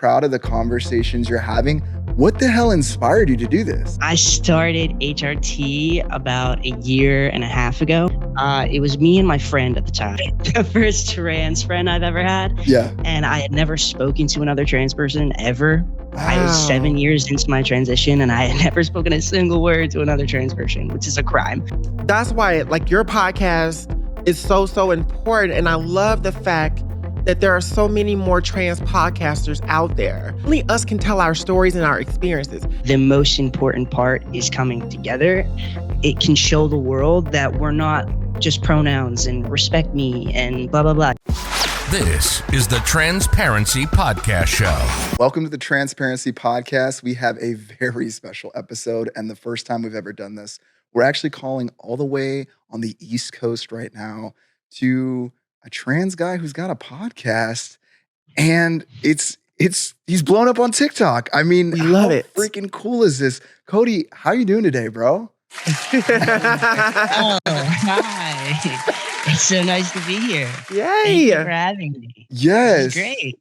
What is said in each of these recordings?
proud of the conversations you're having. What the hell inspired you to do this? I started HRT about a year and a half ago. It was me and my friend at the time, the first trans friend I've ever had. Yeah. And I had never spoken to another trans person ever. Wow. I was 7 years into my transition and I had never spoken a single word to another trans person, which is a crime. That's why your podcast is so important. And I love the fact that there are so many more trans podcasters out there. Only us can tell our stories and our experiences. The most important part is coming together. It can show the world that we're not just pronouns and respect me and blah, blah, blah. This is the Transparency Podcast Show. Welcome to the Transparency Podcast. We have a very special episode and the first time we've ever done this. We're actually calling all the way on the East Coast right now to a trans guy who's got a podcast, and he's blown up on TikTok. I mean, we love how it. Freaking cool is this? Cody, how are you doing today, bro? Oh, hi. It's so nice to be here. Yay. Thank you for having me. Yes. This is great.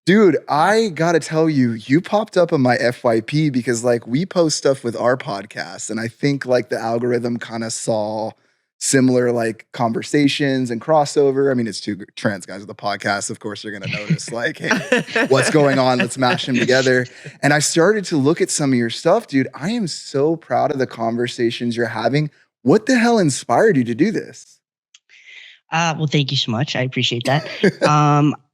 Dude, I gotta tell you, you popped up on my FYP because we post stuff with our podcast, and I think the algorithm kind of saw similar conversations and crossover. I mean, it's two trans guys with a podcast. Of course, you're gonna notice hey, what's going on? Let's mash them together. And I started to look at some of your stuff, dude. I am so proud of the conversations you're having. What the hell inspired you to do this? Well, thank you so much. I appreciate that.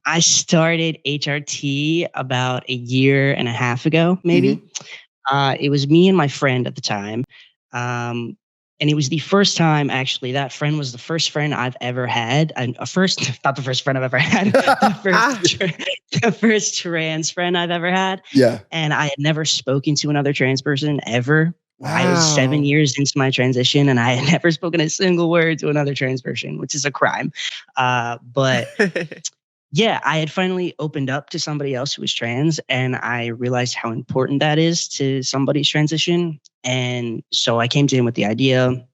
I started HRT about a year and a half ago, maybe. Mm-hmm. It was me and my friend at the time. And it was the first time, actually, that friend was the first friend I've ever had. And not the first friend I've ever had, the first trans friend I've ever had. Yeah. And I had never spoken to another trans person ever. Wow. I was 7 years into my transition and I had never spoken a single word to another trans person, which is a crime. But yeah, I had finally opened up to somebody else who was trans, and I realized how important that is to somebody's transition. And so I came to him with the idea.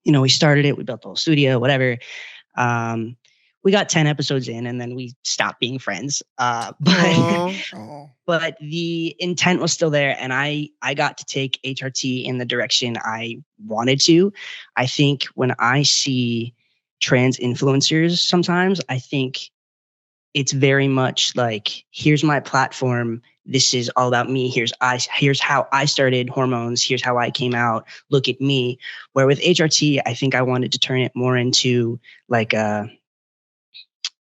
We started it, we built the whole studio, whatever. We got 10 episodes in and then we stopped being friends. But the intent was still there, and I got to take HRT in the direction I wanted to. I think when I see trans influencers sometimes, I think it's very much here's my platform. This is all about me. Here's how I started hormones. Here's how I came out. Look at me. Where with HRT, I think I wanted to turn it more into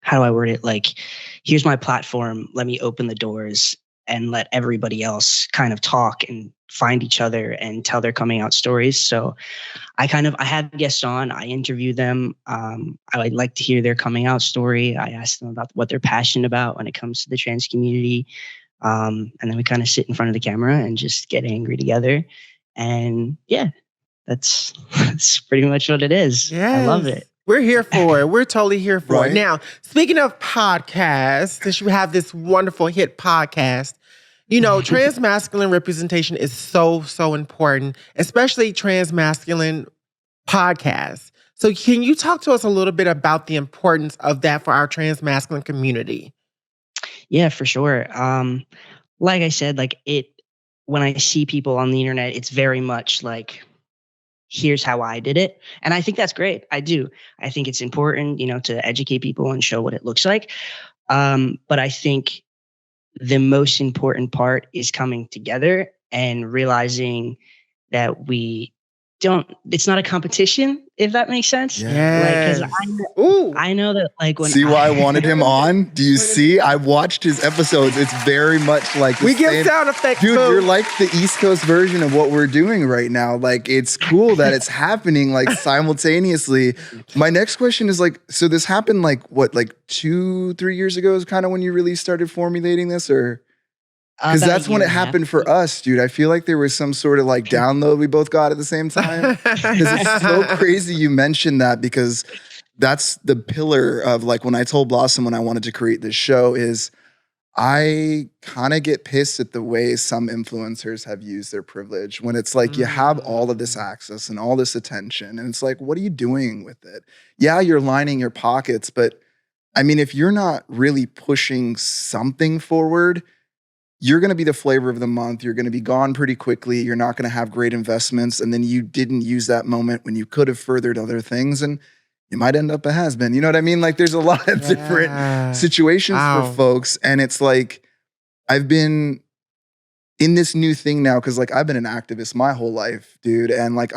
how do I word it? Here's my platform. Let me open the doors and let everybody else kind of talk and find each other and tell their coming out stories. So I have guests on, I interview them. I like to hear their coming out story. I ask them about what they're passionate about when it comes to the trans community. And then we kind of sit in front of the camera and just get angry together. And yeah, that's pretty much what it is. Yes. I love it. We're here for it. We're totally here for Right. it. Now, speaking of podcasts, since you have this wonderful hit podcast, transmasculine representation is so important, especially transmasculine podcasts. So can you talk to us a little bit about the importance of that for our transmasculine community? Yeah, for sure. Like I said, when I see people on the internet, it's very much here's how I did it. And I think that's great. I do. I think it's important, to educate people and show what it looks like. But I think the most important part is coming together and realizing that it's not a competition, if that makes sense. Yes. I know that when see why I wanted him on? Do you see? I watched his episodes. It's very much we give sound effects. Dude, folks. you're like the East Coast version of what we're doing right now. It's cool that it's happening simultaneously. My next question is so this happened 2-3 years ago is kind of when you really started formulating this, or? Because that's when it happened for us, dude. I feel like there was some sort of download we both got at the same time. Because it's so crazy you mentioned that, because that's the pillar of when I told Blossom when I wanted to create this show is I kind of get pissed at the way some influencers have used their privilege when it's you have all of this access and all this attention. And it's what are you doing with it? Yeah, you're lining your pockets. But I mean, if you're not really pushing something forward, you're going to be the flavor of the month. You're going to be gone pretty quickly. You're not going to have great investments. And then you didn't use that moment when you could have furthered other things. And you might end up a has-been. You know what I mean? Like there's a lot of different situations for folks. And it's like, I've been in this new thing now because like I've been an activist my whole life, dude. And like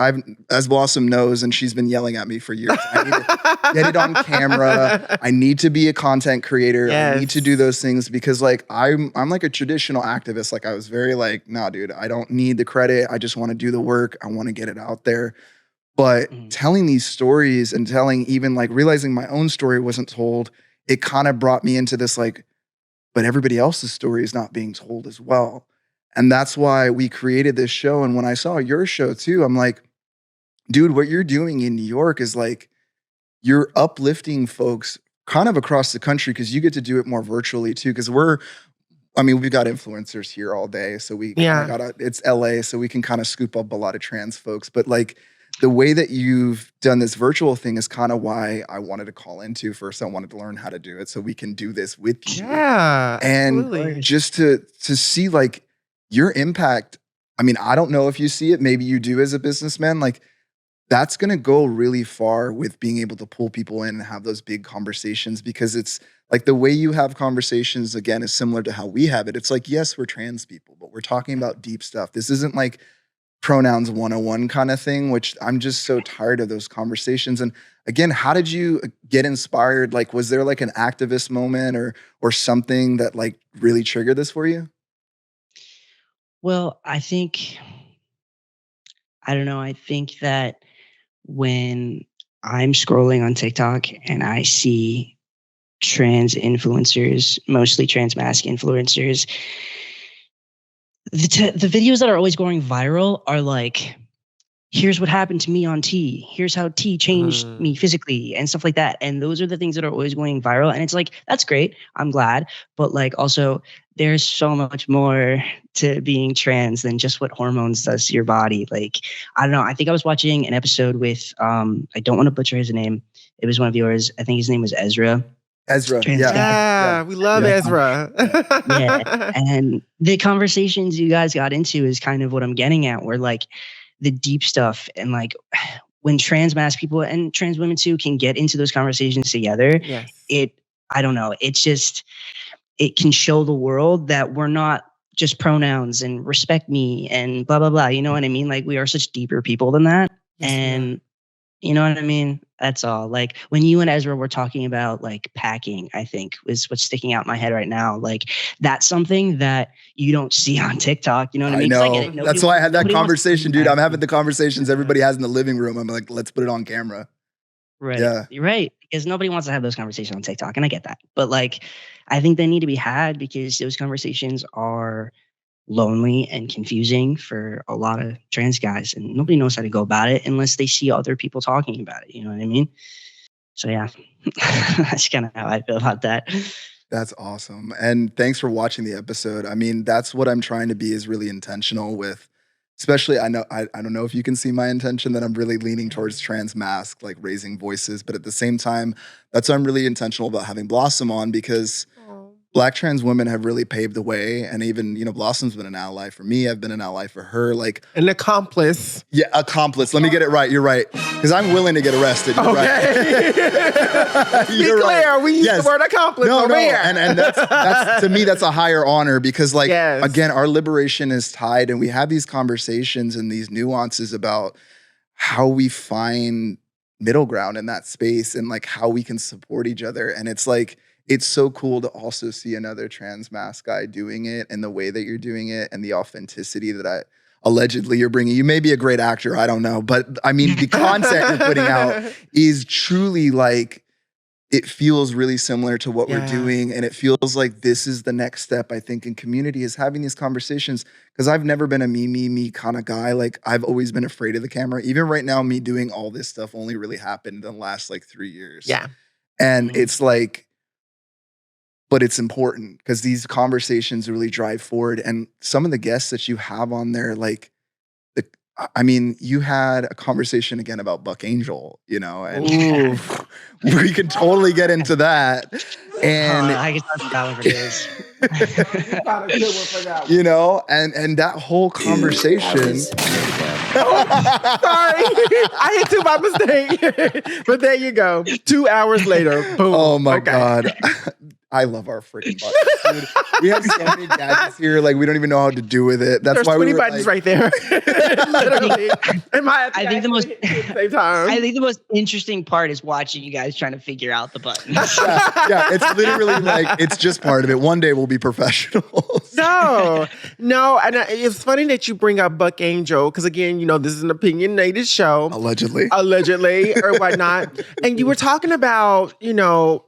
as Blossom knows, and she's been yelling at me for years, I need to get it on camera. I need to be a content creator. Yes. I need to do those things because like I'm like a traditional activist. Like I was very like, nah, dude, I don't need the credit. I just want to do the work. I want to get it out there. But telling these stories and telling even like realizing my own story wasn't told, it kind of brought me into this like, but everybody else's story is not being told as well. And that's why we created this show. And when I saw your show too, I'm like, dude, what you're doing in New York is like, you're uplifting folks kind of across the country because you get to do it more virtually too. Because we've got influencers here all day. So it's LA, so we can kind of scoop up a lot of trans folks. But like the way that you've done this virtual thing is kind of why I wanted to call into. First, I wanted to learn how to do it so we can do this with you. Yeah, and absolutely. Just to see like your impact. I mean, I don't know if you see it. Maybe you do as a businessman. Like that's going to go really far with being able to pull people in and have those big conversations because it's like the way you have conversations, again, is similar to how we have it. It's like, yes, we're trans people, but we're talking about deep stuff. This isn't like pronouns 101 kind of thing, which I'm just so tired of those conversations. And again, how did you get inspired? Like, was there like an activist moment or something that like really triggered this for you? Well, I don't know. I think that when I'm scrolling on TikTok and I see trans influencers, mostly trans mask influencers, the videos that are always going viral are like, here's what happened to me on T. Here's how T changed me physically and stuff like that. And those are the things that are always going viral. And it's like, that's great. I'm glad. But like also there's so much more to being trans than just what hormones does to your body. Like, I don't know. I think I was watching an episode with, I don't want to butcher his name. It was one of yours. I think his name was Ezra. Yeah, we love Ezra. Yeah. And the conversations you guys got into is kind of what I'm getting at, where like the deep stuff and like when trans mass people and trans women too can get into those conversations together, I don't know. It's just, it can show the world that we're not just pronouns and respect me and blah, blah, blah. You know what I mean? Like we are such deeper people than that. Yes, and you know what I mean? That's all. Like when you and Ezra were talking about like packing, I think is what's sticking out in my head right now. Like that's something that you don't see on TikTok. You know what I mean? I know. That's why I had that conversation, dude. I'm having the conversations everybody has in the living room. I'm like, let's put it on camera. Right. Yeah. You're right. Because nobody wants to have those conversations on TikTok. And I get that. But like, I think they need to be had because those conversations are lonely and confusing for a lot of trans guys. And nobody knows how to go about it unless they see other people talking about it. You know what I mean? So yeah, that's kind of how I feel about that. That's awesome. And thanks for watching the episode. I mean, that's what I'm trying to be is really intentional with, especially, I don't know if you can see my intention that I'm really leaning towards trans mask, like raising voices. But at the same time, that's why I'm really intentional about having Blossom on because Black trans women have really paved the way. And even, Blossom's been an ally for me. I've been an ally for her. Like an accomplice. Yeah, accomplice. Let me get it right. You're right. Because I'm willing to get arrested. You're right. Be clear, we use the word accomplice over here. And that's to me, that's a higher honor because again, our liberation is tied and we have these conversations and these nuances about how we find middle ground in that space and like how we can support each other. And it's like, it's so cool to also see another trans mask guy doing it and the way that you're doing it and the authenticity that allegedly you're bringing. You may be a great actor, I don't know. But I mean, the content you're putting out is truly like, it feels really similar to what we're doing. And it feels like this is the next step, I think, in community is having these conversations. Because I've never been a me kind of guy. Like I've always been afraid of the camera. Even right now, me doing all this stuff only really happened in the last like 3 years. Yeah. And it's like, but it's important because these conversations really drive forward. And some of the guests that you have on there, like, you had a conversation again about Buck Angel, and we can totally get into that. And I can talk about that one for days. You know, and that whole conversation. Sorry, I hit 2 by mistake. But there you go. 2 hours later, boom. Oh my God. I love our freaking buttons, dude. We have so many gadgets here, like we don't even know how to do with it. That's There's why 20 we were buttons like, right there. Literally. I think the most interesting part is watching you guys trying to figure out the buttons. yeah, it's literally like it's just part of it. One day we'll be professionals. No, and it's funny that you bring up Buck Angel because again, you know, this is an opinionated show, allegedly, or whatnot. And you were talking about, you know,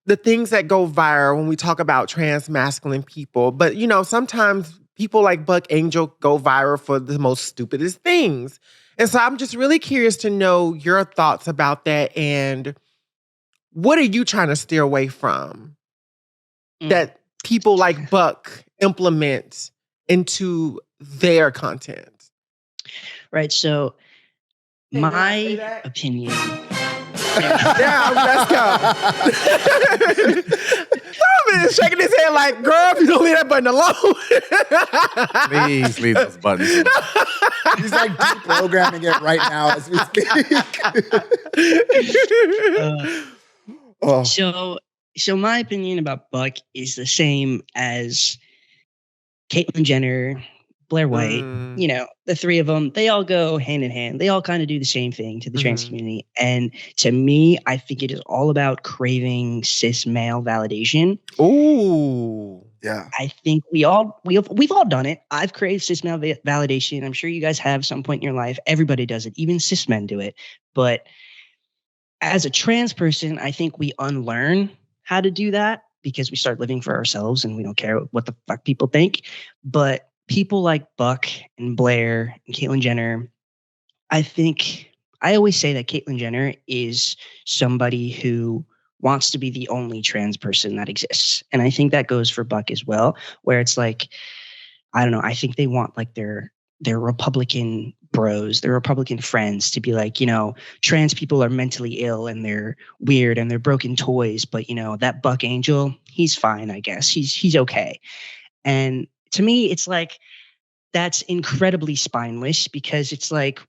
the things that go viral when we talk about transmasculine people, but you know, sometimes people like Buck Angel go viral for the most stupidest things. And so I'm just really curious to know your thoughts about that and what are you trying to steer away from that people like Buck implement into their content? Right. So my opinion. Yeah, let's go. Solomon is shaking his head like, girl, if you don't leave that button alone. Please leave those buttons alone. He's like deprogramming it right now as we speak. So my opinion about Buck is the same as Caitlyn Jenner, Blair White, you know, the three of them, they all go hand in hand. They all kind of do the same thing to the trans community. And to me, I think it is all about craving cis male validation. Ooh. Yeah. I think we've all done it. I've craved cis male validation. I'm sure you guys have some point in your life. Everybody does it. Even cis men do it. But as a trans person, I think we unlearn how to do that because we start living for ourselves and we don't care what the fuck people think. But people like Buck and Blair and Caitlyn Jenner, I think I always say that Caitlyn Jenner is somebody who wants to be the only trans person that exists. And I think that goes for Buck as well, where it's like, I don't know, I think they want like their Republican bros, their Republican friends to be like, you know, trans people are mentally ill and they're weird and they're broken toys. But, you know, that Buck Angel, he's fine, I guess. He's okay. And to me, it's like, that's incredibly spineless because it's like,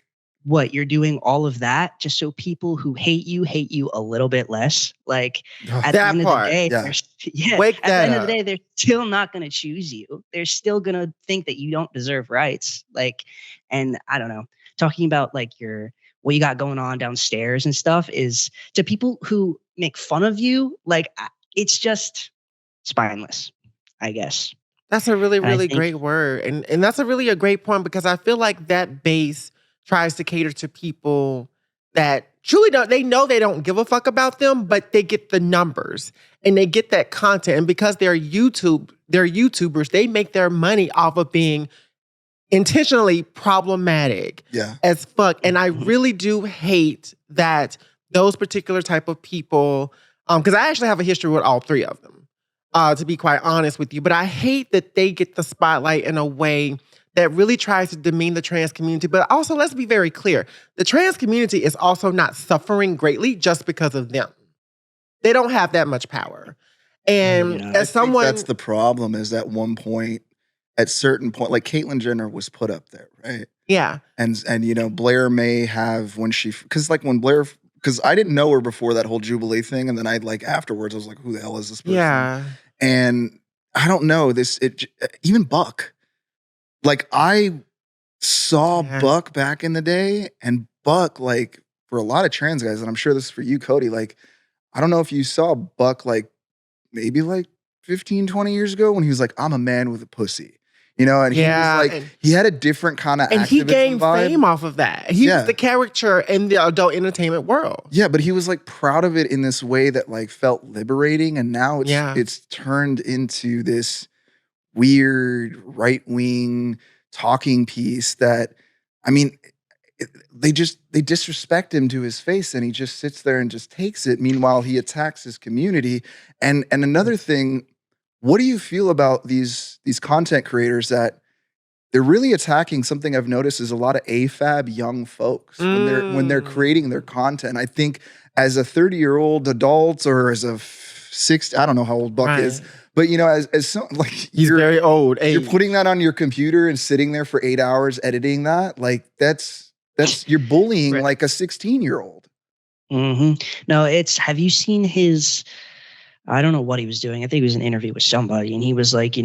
what, you're doing all of that just so people who hate you a little bit less? Like at the end of the day, they're still not going to choose you. They're still going to think that you don't deserve rights. Like, and I don't know, talking about like what you got going on downstairs and stuff is to people who make fun of you. Like it's just spineless, I guess. That's a really, really great word. And that's a great point because I feel like that base tries to cater to people that truly they know they don't give a fuck about them, but they get the numbers and they get that content. And because they're YouTubers, they make their money off of being intentionally problematic as fuck. And I really do hate that those particular type of people, because I actually have a history with all three of them. To be quite honest with you. But I hate that they get the spotlight in a way that really tries to demean the trans community. But also, let's be very clear. The trans community is also not suffering greatly just because of them. They don't have that much power. And as someone... that's the problem is at one point, at certain point, like Caitlyn Jenner was put up there, right? Yeah. And you know, Blair may have because I didn't know her before that whole Jubilee thing. And then afterwards, I was like, who the hell is this person? Yeah. And I don't know even Buck, like I saw Buck back in the day and Buck, like for a lot of trans guys, and I'm sure this is for you, Cody, like, I don't know if you saw Buck, like maybe like 15, 20 years ago when he was like, I'm a man with a pussy. You know, and he was like, he had a different kind of activism and he gained vibe. Fame off of that. He was the caricature in the adult entertainment world. Yeah, but he was like proud of it in this way that like felt liberating. And now it's turned into this weird right-wing talking piece that, I mean, they disrespect him to his face and he just sits there and just takes it. Meanwhile, he attacks his community. And another thing, what do you feel about these content creators that they're really attacking something I've noticed is a lot of AFAB young folks when they're creating their content? I think as a 30-year-old adult or as a I don't know how old Buck is, but as so, like he's very old. You're putting that on your computer and sitting there for 8 hours editing that. Like that's you're bullying like a 16-year-old. Mm-hmm. No, have you seen his, I don't know what he was doing. I think it was an interview with somebody, and he was like,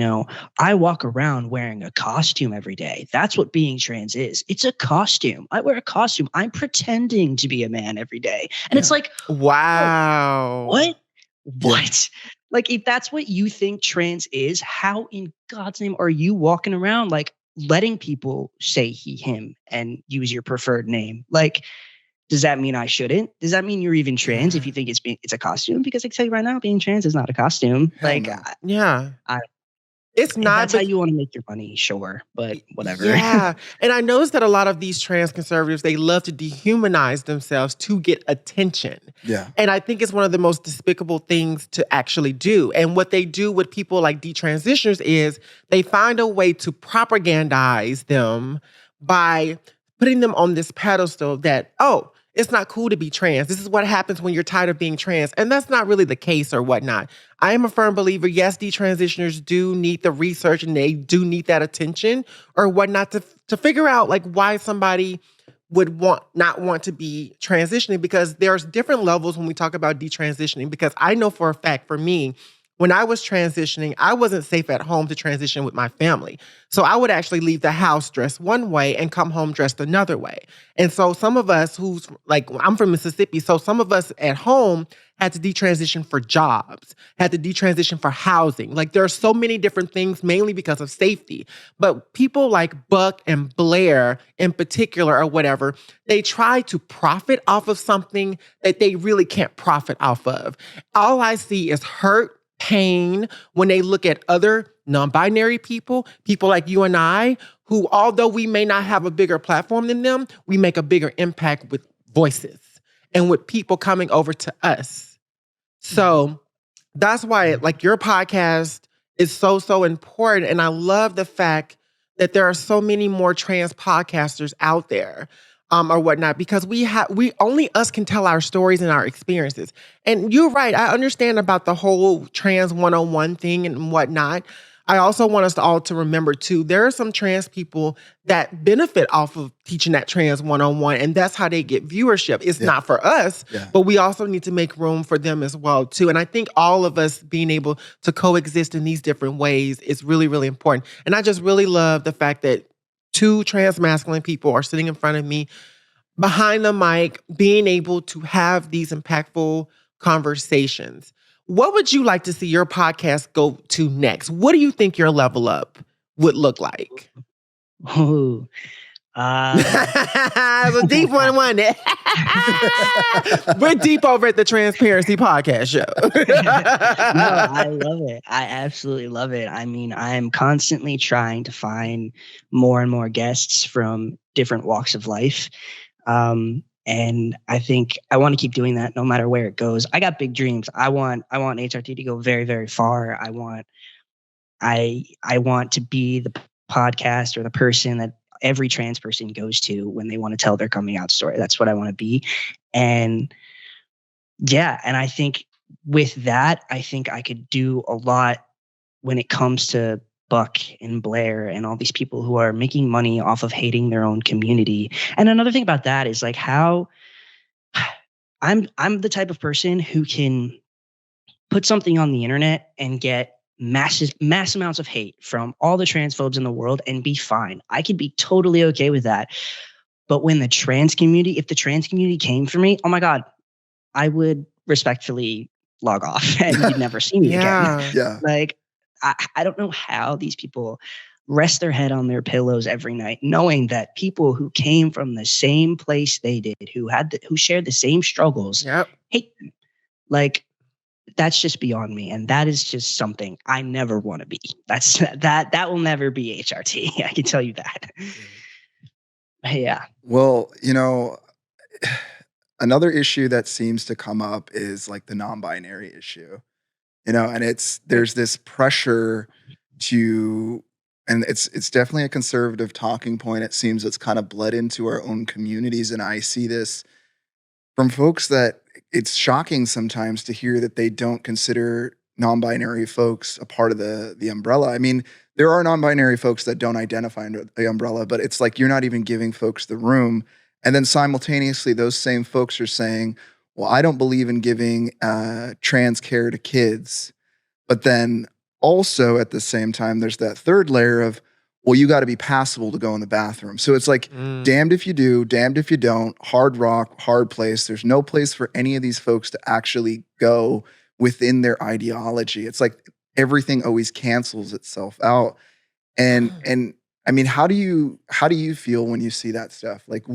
I walk around wearing a costume every day. That's what being trans is. It's a costume. I wear a costume. I'm pretending to be a man every day. And it's like, wow. What? What? Like, if that's what you think trans is, how in God's name are you walking around like letting people say he, him and use your preferred name? Like, does that mean I shouldn't? Does that mean you're even trans if you think it's a costume? Because I can tell you right now, being trans is not a costume. Hell like, no. It's not. That's how you want to make your money, sure, but whatever. Yeah. And I noticed that a lot of these trans conservatives, they love to dehumanize themselves to get attention. Yeah. And I think it's one of the most despicable things to actually do. And what they do with people like detransitioners is they find a way to propagandize them by putting them on this pedestal that, it's not cool to be trans. This is what happens when you're tired of being trans. And that's not really the case or whatnot. I am a firm believer, yes, detransitioners do need the research and they do need that attention or whatnot to figure out like why somebody would not want to be transitioning, because there's different levels when we talk about detransitioning. Because I know for a fact, for me, when I was transitioning, I wasn't safe at home to transition with my family. So I would actually leave the house dressed one way and come home dressed another way. And so some of us I'm from Mississippi, so some of us at home had to detransition for jobs, had to detransition for housing. Like there are so many different things, mainly because of safety. But people like Buck and Blair in particular or whatever, they try to profit off of something that they really can't profit off of. All I see is hurt, pain when they look at other non-binary people like you and I, who, although we may not have a bigger platform than them, we make a bigger impact with voices and with people coming over to us. So that's why like your podcast is so, so important. And I love the fact that there are so many more trans podcasters out there. Or whatnot, because we only us can tell our stories and our experiences. And you're right, I understand about the whole trans 101 thing and whatnot. I also want us all to remember too, there are some trans people that benefit off of teaching that trans 101, and that's how they get viewership. It's not for us, but we also need to make room for them as well too. And I think all of us being able to coexist in these different ways is really, really important. And I just really love the fact that two transmasculine people are sitting in front of me behind the mic, being able to have these impactful conversations. What would you like to see your podcast go to next? What do you think your level up would look like? Ooh. It's a deep one, wasn't it? We're deep over at the Transparency Podcast Show. No, I love it. I absolutely love it. I mean, I'm constantly trying to find more and more guests from different walks of life. And I think I want to keep doing that no matter where it goes. I got big dreams. I want HRT to go very, very far. I want to be the podcast or the person that every trans person goes to when they want to tell their coming out story. That's what I want to be. And and I think with that, I think I could do a lot when it comes to Buck and Blair and all these people who are making money off of hating their own community. And another thing about that is like how I'm the type of person who can put something on the internet and get mass amounts of hate from all the transphobes in the world and be fine. I could be totally okay with that. But when if the trans community came for me, oh my God, I would respectfully log off and you'd never see me again. Yeah. Like, I don't know how these people rest their head on their pillows every night, knowing that people who came from the same place they did, who shared the same struggles, hate them. Like, that's just beyond me. And that is just something I never want to be. That will never be HRT. I can tell you that. Yeah. Well, another issue that seems to come up is like the non-binary issue, and there's this pressure and it's definitely a conservative talking point. It seems it's kind of bled into our own communities. And I see this from folks that it's shocking sometimes to hear that they don't consider non-binary folks a part of the umbrella. I mean, there are non-binary folks that don't identify under the umbrella, but it's like you're not even giving folks the room. And then simultaneously, those same folks are saying, well, I don't believe in giving trans care to kids. But then also at the same time, there's that third layer of, well, you got to be passable to go in the bathroom. So it's like, damned if you do, damned if you don't, hard rock, hard place. There's no place for any of these folks to actually go within their ideology. It's like everything always cancels itself out. And I mean, how do you feel when you see that stuff? Like,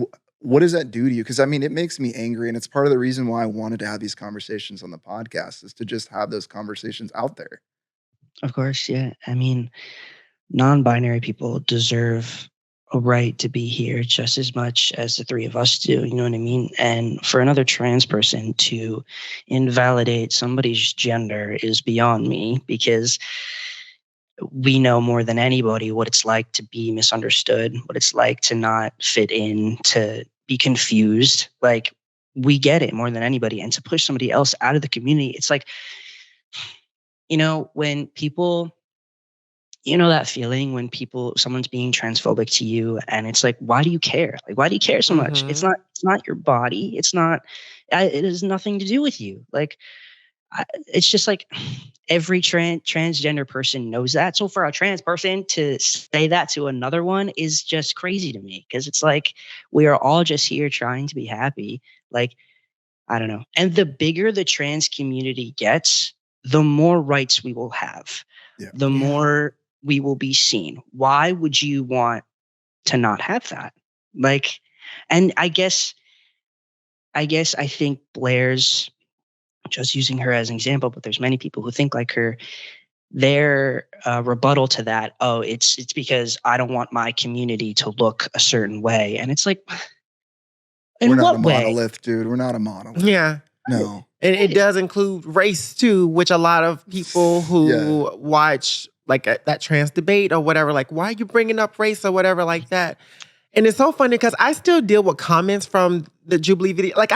what does that do to you? Because I mean, it makes me angry, and it's part of the reason why I wanted to have these conversations on the podcast, is to just have those conversations out there. Of course, yeah. I mean, non-binary people deserve a right to be here just as much as the three of us do. You know what I mean? And for another trans person to invalidate somebody's gender is beyond me, because we know more than anybody what it's like to be misunderstood, what it's like to not fit in, to be confused. Like, we get it more than anybody. And to push somebody else out of the community, it's like, when people, that feeling when someone's being transphobic to you, and it's like, why do you care? Like, why do you care so much? It's not your body. It has nothing to do with you. Like, it's just like every transgender person knows that. So for a trans person to say that to another one is just crazy to me, because it's like, we are all just here trying to be happy. Like, I don't know. And the bigger the trans community gets, the more rights we will have, the more we will be seen. Why would you want to not have that? Like, and I think Blair's, just using her as an example, but there's many people who think like her, their rebuttal to that, oh, it's because I don't want my community to look a certain way. And it's like, we're not a monolith, dude. We're not a monolith. Yeah. No. And it does include race too, which a lot of people who watch like that trans debate or whatever, like, why are you bringing up race or whatever like that? And it's so funny because I still deal with comments from the Jubilee video. Like,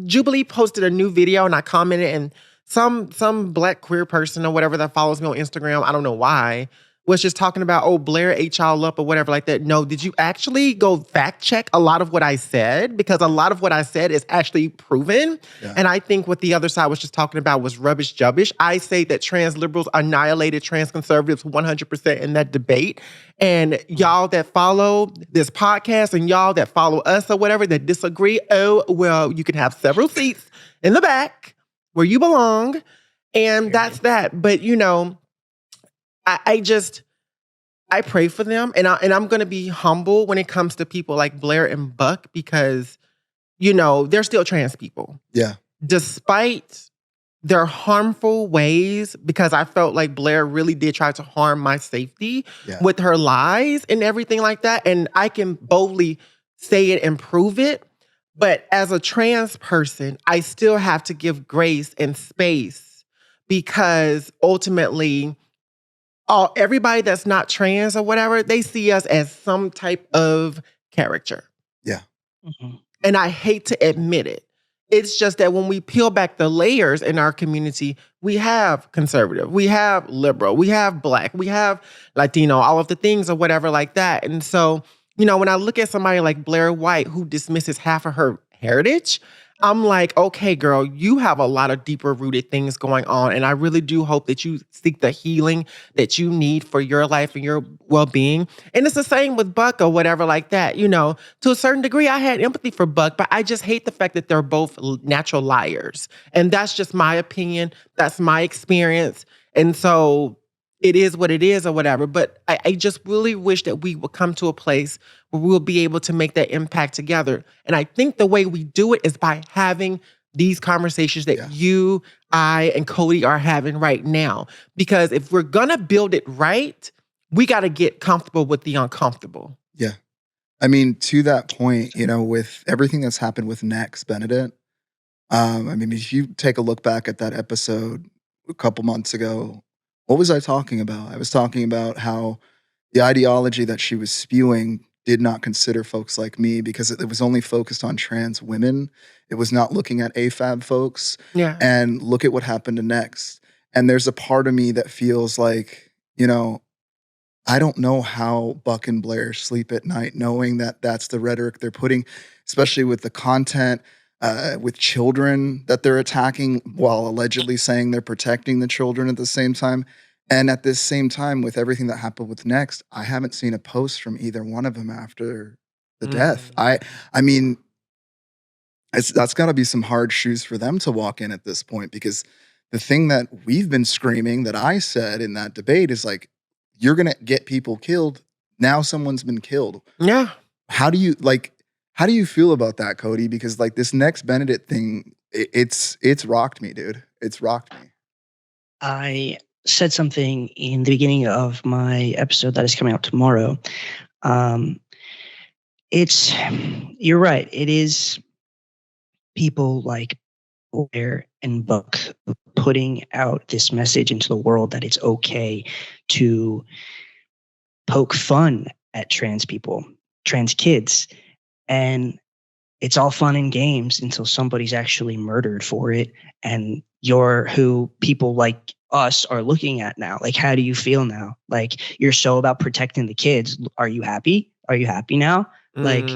Jubilee posted a new video and I commented, and some black queer person or whatever that follows me on Instagram, I don't know why, was just talking about, oh, Blair ate y'all up or whatever like that. No, did you actually go fact check a lot of what I said? Because a lot of what I said is actually proven. Yeah. And I think what the other side was just talking about was rubbish jubbish. I say that trans liberals annihilated trans conservatives 100% in that debate. And y'all that follow this podcast and y'all that follow us or whatever that disagree, oh, well, you can have several seats in the back where you belong. And that's that. But, I pray for them, and I'm going to be humble when it comes to people like Blair and Buck, because, they're still trans people. Yeah. Despite their harmful ways, because I felt like Blair really did try to harm my safety with her lies and everything like that. And I can boldly say it and prove it. But as a trans person, I still have to give grace and space, because ultimately, everybody that's not trans or whatever, they see us as some type of caricature. Yeah. Mm-hmm. And I hate to admit it. It's just that when we peel back the layers in our community, we have conservative, we have liberal, we have black, we have Latino, all of the things or whatever like that. And so, when I look at somebody like Blair White, who dismisses half of her heritage, I'm like, okay, girl, you have a lot of deeper rooted things going on. And I really do hope that you seek the healing that you need for your life and your well-being. And it's the same with Buck or whatever like that. To a certain degree, I had empathy for Buck, but I just hate the fact that they're both natural liars. And that's just my opinion. That's my experience. And so it is what it is or whatever. But I just really wish that we would come to a place where we'll be able to make that impact together. And I think the way we do it is by having these conversations that you, I, and Cody are having right now. Because if we're going to build it right, we got to get comfortable with the uncomfortable. Yeah. I mean, to that point, with everything that's happened with Next Benedict, if you take a look back at that episode a couple months ago, what was I talking about? I was talking about how the ideology that she was spewing did not consider folks like me because it was only focused on trans women. It was not looking at AFAB folks. Yeah. And look at what happened to next. And there's a part of me that feels like, you know, I don't know how Buck and Blair sleep at night knowing that that's the rhetoric they're putting, especially with the content, with children that they're attacking while allegedly saying they're protecting the children at the same time. And at this same time, with everything that happened with Next, I haven't seen a post from either one of them after the death. I mean, that's got to be some hard shoes for them to walk in at this point, because the thing that we've been screaming that I said in that debate is like, you're going to get people killed. Now someone's been killed. Yeah. How do you feel about that, Cody? Because like this next Benedict thing, it's rocked me, dude. It's rocked me. I said something in the beginning of my episode that is coming out tomorrow. You're right. It is people like Blair and Buck putting out this message into the world that it's okay to poke fun at trans people, trans kids. And it's all fun and games until somebody's actually murdered for it. And you're who people like us are looking at now. Like, how do you feel now? Like, you're so about protecting the kids. Are you happy? Are you happy now? Like,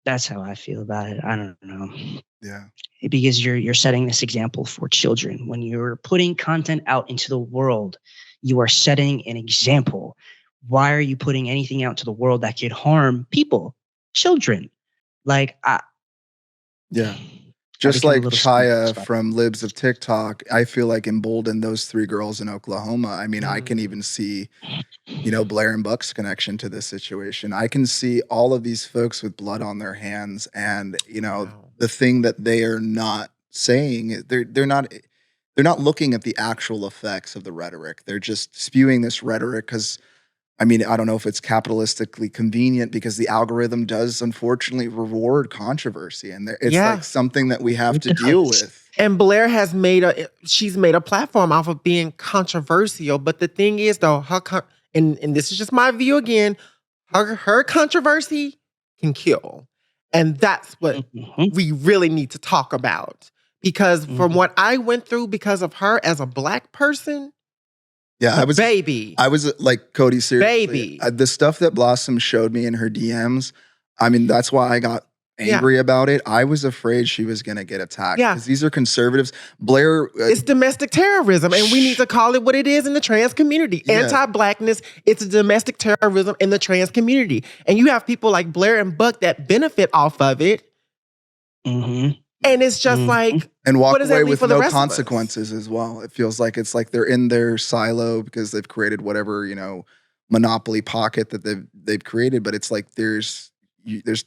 that's how I feel about it. I don't know. Yeah. Because you're setting this example for children. When you're putting content out into the world, you are setting an example. Why are you putting anything out to the world that could harm people, children? Like, yeah. Just like Chaya from Libs of TikTok, I feel like emboldened those 3 girls in Oklahoma. I mean, I can even see, you know, Blair and Buck's connection to this situation. I can see all of these folks with blood on their hands, and you know, the thing that they are not saying, they're not looking at the actual effects of the rhetoric. They're just spewing this rhetoric because, I mean, I don't know if it's capitalistically convenient, because the algorithm does unfortunately reward controversy, and it's like something that we have to deal with. And Blair has she's made a platform off of being controversial. But the thing is, though, and this is just my view again, her controversy can kill. And that's what we really need to talk about. Because from what I went through because of her as a Black person, yeah, I was like, Cody, seriously. The stuff that Blossom showed me in her DMs, I mean, that's why I got angry about it. I was afraid she was going to get attacked. Because these are conservatives. Blair. It's domestic terrorism, and we need to call it what it is in the trans community. Yeah. Anti-Blackness, it's domestic terrorism in the trans community. And you have people like Blair and Buck that benefit off of it. And it's just like, and walk away with no consequences as well. It feels like it's like they're in their silo because they've created whatever, you know, monopoly pocket that they've created. But it's like there's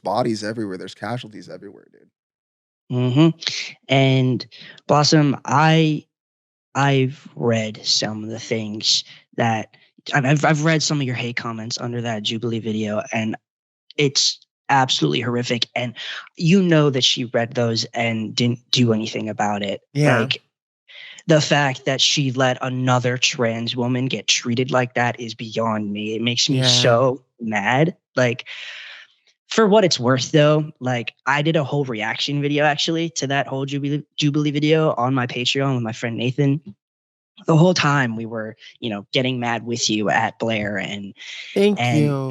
bodies everywhere. There's casualties everywhere, dude. And Blossom, I've read some of the things that I've read some of your hate comments under that Jubilee video, and it's absolutely horrific. And you know that she read those and didn't do anything about it. Like, the fact that she let another trans woman get treated like that is beyond me. It makes me so mad. Like, for what it's worth, though, like, I did a whole reaction video actually to that whole Jubilee video on my Patreon with my friend Nathan. The whole time we were, you know, getting mad with you at Blair and Thank you.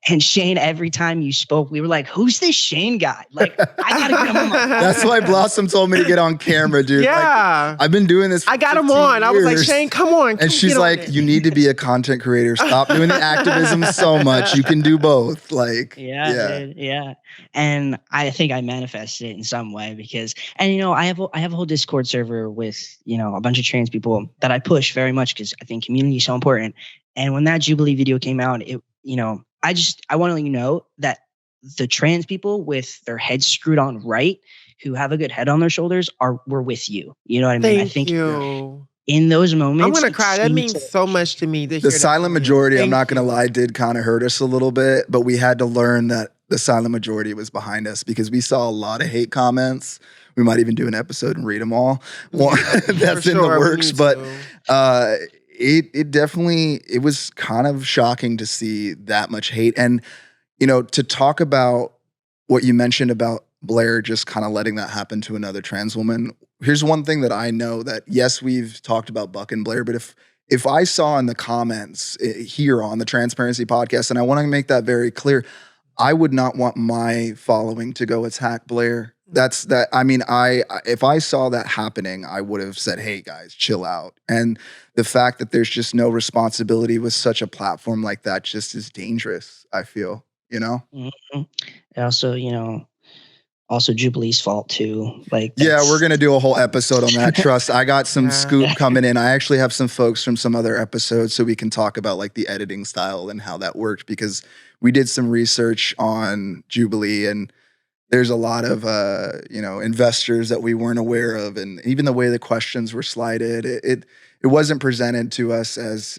And Shane, every time you spoke, we were like, who's this Shane guy? Like, I gotta get him on my That's why Blossom told me to get on camera, dude. Yeah. Like, I've been doing this for I got him 15 on. years. I was like, Shane, come on. And she's like, you need to be a content creator. Stop doing the activism so much. You can do both. Like, yeah. And I think I manifested it in some way because, and you know, I have a whole Discord server with, you know, a bunch of trans people that I push very much because I think community is so important. And when that Jubilee video came out, it, you know, I want to let you know that the trans people with their heads screwed on right, who have a good head on their shoulders, were with you. You know what I mean? I think in those moments, I'm gonna cry. That means so much to me. The silent majority, I'm not gonna lie, did kind of hurt us a little bit, but we had to learn that the silent majority was behind us because we saw a lot of hate comments. We might even do an episode and read them all. That's in the works, but it definitely, it was kind of shocking to see that much hate. And to talk about what you mentioned about Blair just kind of letting that happen to another trans woman. Here's one thing that I know that, yes, we've talked about Buck and Blair, but if I saw in the comments here on the Transparency Podcast, and I want to make that very clear, I would not want my following to go attack Blair. If I saw that happening, I would have said, hey guys, chill out. And the fact that there's just no responsibility with such a platform like that just is dangerous, I feel, Mm-hmm. And also Jubilee's fault too. Yeah, we're going to do a whole episode on that. Trust, I got some scoop coming in. I actually have some folks from some other episodes so we can talk about like the editing style and how that worked, because we did some research on Jubilee and there's a lot of, investors that we weren't aware of. And even the way the questions were slided, it wasn't presented to us as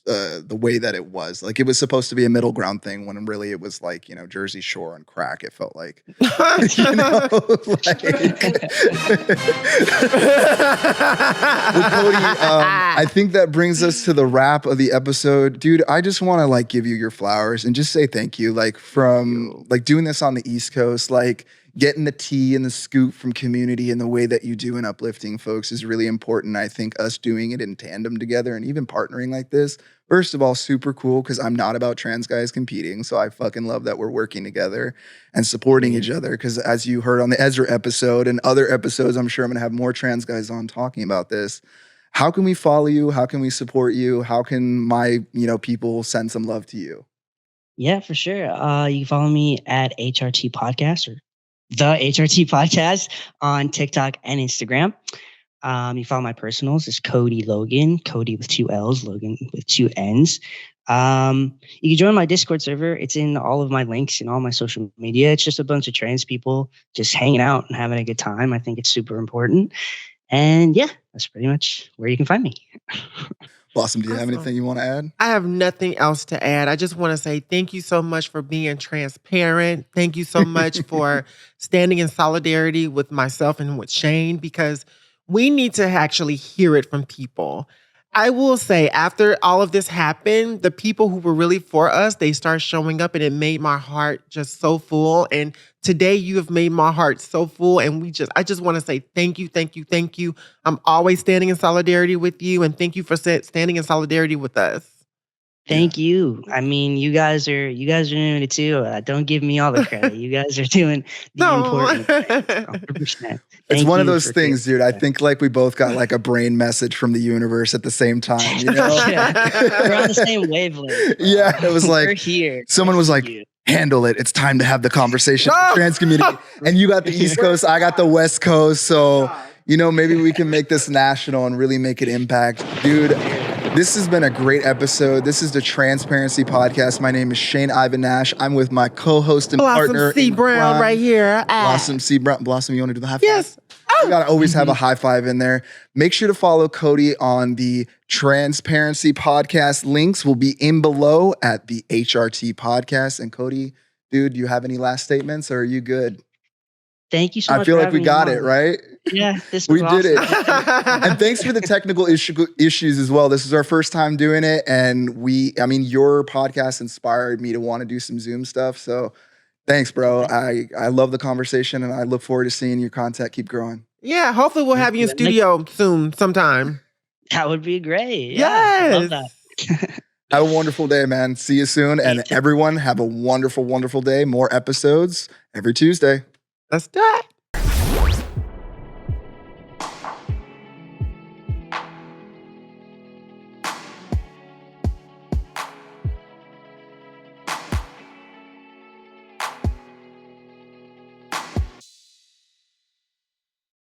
the way that it was. Like, it was supposed to be a middle ground thing when really it was like, Jersey Shore on crack. It felt like, Cody, I think that brings us to the wrap of the episode. Dude, I just want to like give you your flowers and just say thank you. Like, from like doing this on the East Coast, like getting the tea and the scoop from community in the way that you do and uplifting folks is really important. I think us doing it in tandem together and even partnering like this, first of all, super cool, because I'm not about trans guys competing. So I fucking love that we're working together and supporting each other. Because as you heard on the Ezra episode and other episodes, I'm sure I'm going to have more trans guys on talking about this. How can we follow you? How can we support you? How can my people send some love to you? Yeah, for sure. You can follow me at HRT Podcast, or the HRT Podcast, on TikTok and Instagram. You follow my personals. It's Cody Logan, Cody with 2 L's, Logan with 2 N's. You can join my Discord server. It's in all of my links and all my social media. It's just a bunch of trans people just hanging out and having a good time. I think it's super important. And yeah, that's pretty much where you can find me. Blossom, do you have anything you want to add? I have nothing else to add. I just want to say thank you so much for being transparent. Thank you so much for standing in solidarity with myself and with Shane, because we need to actually hear it from people. I will say, after all of this happened, the people who were really for us, they start showing up, and it made my heart just so full. And today you have made my heart so full. And I just want to say thank you, thank you, thank you. I'm always standing in solidarity with you. And thank you for standing in solidarity with us. Thank you. I mean, you guys are doing it too. Don't give me all the credit. You guys are doing the important things. 100%. It's one of those things, dude. I think like we both got like a brain message from the universe at the same time. Yeah. We're on the same wavelength. Yeah, it was like we're here. Someone was like, handle it. It's time to have the conversation with the trans community. And you got the East Coast, I got the West Coast. So, maybe we can make this national and really make an impact. Dude, this has been a great episode. This is the Transparency Podcast. My name is Shane Ivan Nash. I'm with my co-host and partner. Blossom C. Brown right here. Blossom C. Brown. Blossom, you want to do the high five? Yes. You gotta always have a high five in there. Make sure to follow Cody on the Transparency Podcast. Links will be in below at the HRT Podcast. And Cody, dude, do you have any last statements, or are you good? Thank you so much. I feel like we got it, right? Yeah, this was we did awesome. it. And thanks for the technical issues as well. This is our first time doing it. And your podcast inspired me to want to do some Zoom stuff. So thanks, bro. I love the conversation, and I look forward to seeing your content keep growing. Yeah, hopefully we'll have you in studio soon, sometime. That would be great. Yeah, I love that. Have a wonderful day, man. See you soon. And everyone have a wonderful, wonderful day. More episodes every Tuesday. Let's do it.